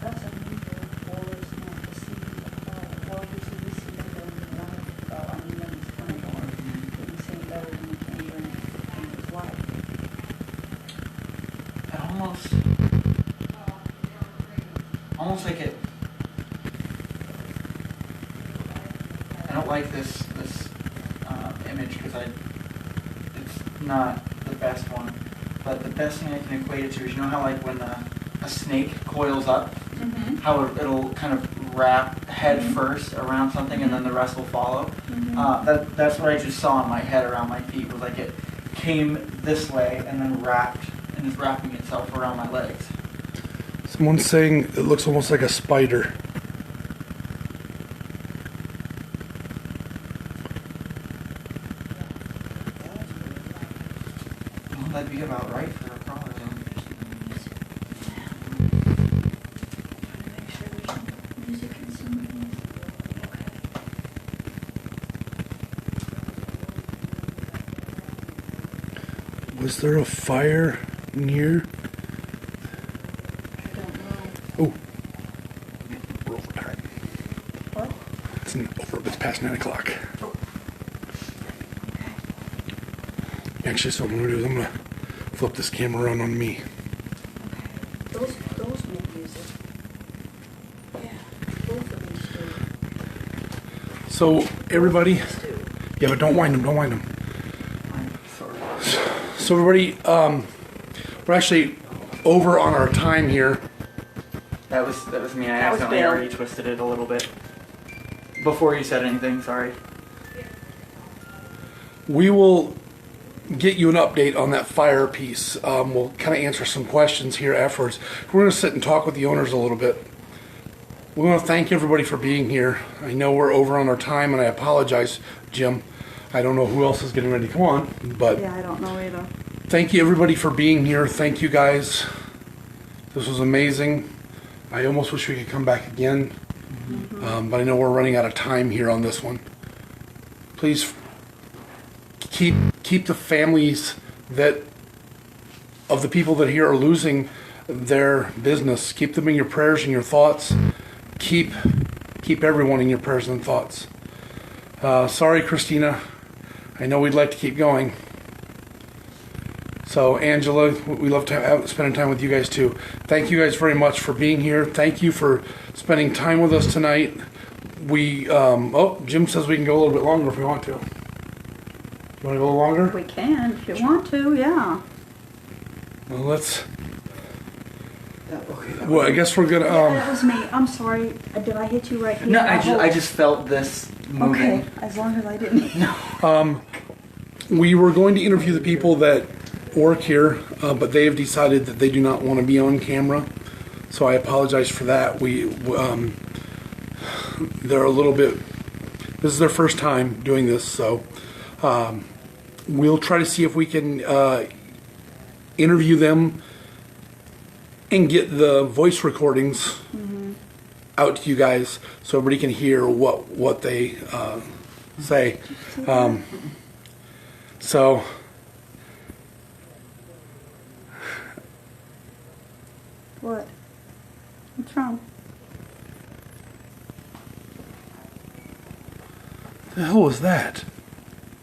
That's unusual for us not to see. Well, usually we see it in the light. Well, I mean, when it's coming on. We can see it better than we can when it's light. It almost like it. I don't like this image because it's not the best one. But the best thing I can equate it to is, you know how like when a snake coils up, how it'll kind of wrap head first around something and then the rest will follow. That's what I just saw in my head around my feet, was like it came this way and then wrapped and is wrapping itself around my legs. Someone's saying it looks almost like a spider. Well, that'd be about right for a crawler zone. Was there a fire near? Oh, we're over time. What? It's past 9 o'clock. Actually, so what I'm gonna do is I'm gonna flip this camera around on me. Those make music. Yeah, both of these do. So everybody, yeah, but don't wind them. Don't wind them. So everybody, we're actually over on our time here. That was me. I That was accidentally Bill. already twisted it a little bit. Before you said anything, sorry. we will get you an update on that fire piece. We'll kind of answer some questions here afterwards. We're going to sit and talk with the owners a little bit. We want to thank everybody for being here. I know we're over on our time, and I apologize, Jim. I don't know who else is getting ready to come on, but Yeah, I don't know either. thank you everybody for being here. Thank you guys. This was amazing. I almost wish we could come back again, but I know we're running out of time here on this one. Please keep the families of the people that here are losing their business. Keep them in your prayers and your thoughts. Keep everyone in your prayers and thoughts. Sorry, Christina. I know we'd like to keep going. So, Angela, we love spending time with you guys too. Thank you guys very much for being here. Thank you for spending time with us tonight. Jim says we can go a little bit longer if we want to. You want to go a little longer? We can if you want to, yeah. Well, let's. Well, I guess we're gonna. That was me. I'm sorry. Did I hit you right here? No, I just felt this moving. Okay, as long as I didn't. No. We were going to interview the people that work here, but they have decided that they do not want to be on camera. So I apologize for that. They're a little bit. This is their first time doing this, so we'll try to see if we can interview them and get the voice recordings out to you guys so everybody can hear what they say. So What? What's wrong? the hell was that?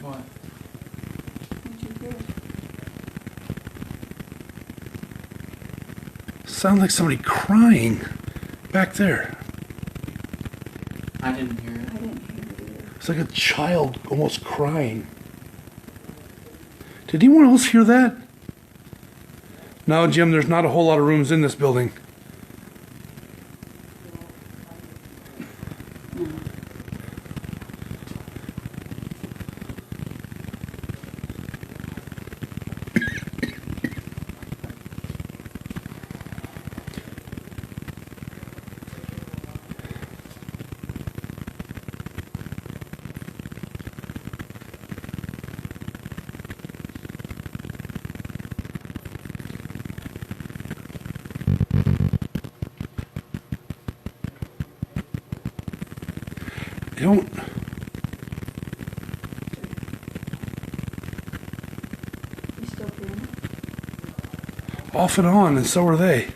What? What'd you do? Sounded like somebody crying back there. I didn't hear it. I didn't hear it either. It's like a child almost crying. Did anyone else hear that? No, Jim, there's not a whole lot of rooms in this building. I don't. You still hearing it? Off and on, and so are they.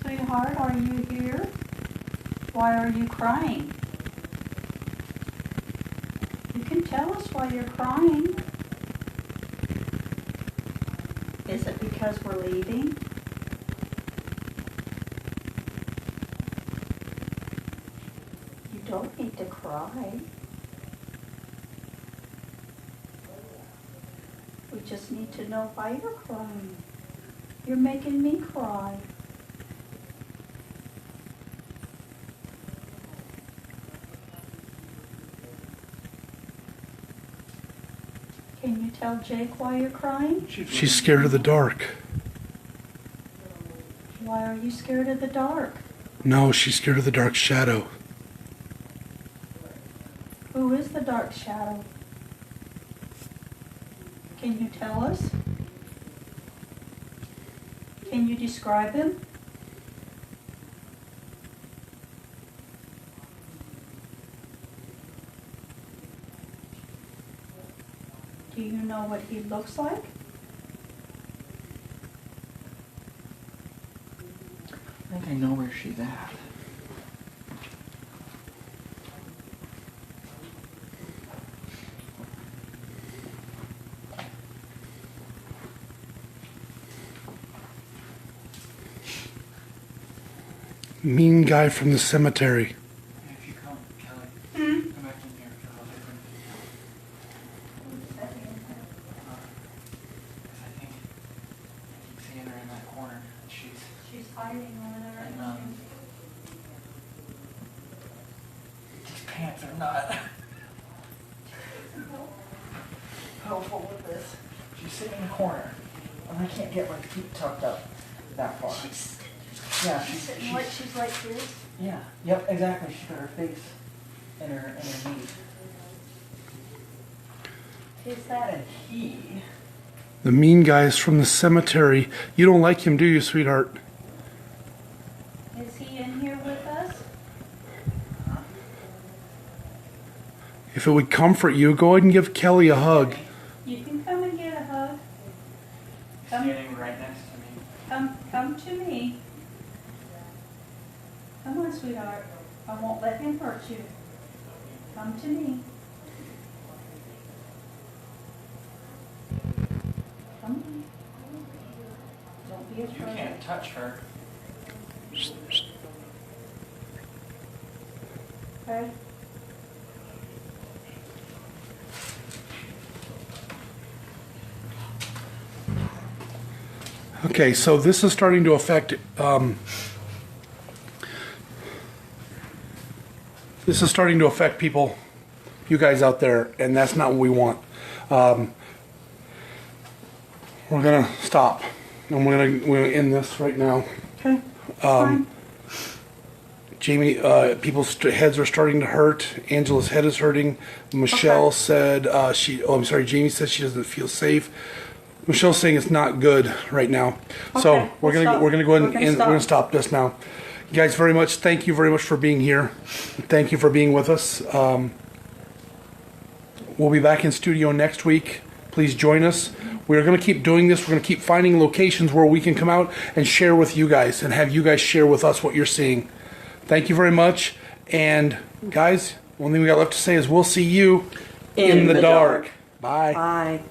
Sweetheart, are you here? Why are you crying? You can tell us why you're crying. Is it because we're leaving? You don't need to cry. We just need to know why you're crying. You're making me cry. Can you tell Jake why you're crying? She's scared of the dark. Why are you scared of the dark? No, she's scared of the dark shadow. Who is the dark shadow? Can you tell us? Can you describe him? Do you know what he looks like? I think I know where she's at. Mean guy from the cemetery. If you come, Kelly, come back in here. Because I keep seeing her in that corner, and she's She's hiding over there. and not helpful with this. She's sitting in the corner, and I can't get my feet tucked up that far. Yeah, she's like this. Yeah. Yep. Exactly. She's got her face in her knees. Is that And he. The mean guy is from the cemetery. You don't like him, do you, sweetheart? Is he in here with us? If it would comfort you, go ahead and give Kelly a hug. You can come and get a hug. Standing right next to me. Come to me. Come on, sweetheart. I won't let him hurt you. Come to me. Come on. Don't be You afraid. can't touch her. Okay. Okay, so this is starting to affect. This is starting to affect people, you guys out there, and that's not what we want. We're gonna stop, and we're gonna end this right now. Okay. Fine. Jamie, people's heads are starting to hurt. Angela's head is hurting. Michelle said I'm sorry. Jamie says she doesn't feel safe. Michelle's saying it's not good right now. So Okay, we're gonna go ahead and stop. we're gonna stop this now. You guys, very much. Thank you very much for being here. Thank you for being with us. We'll be back in studio next week. Please join us. We're going to keep doing this. We're going to keep finding locations where we can come out and share with you guys and have you guys share with us what you're seeing. Thank you very much. And guys, one thing we got left to say is we'll see you in the dark. Bye. Bye.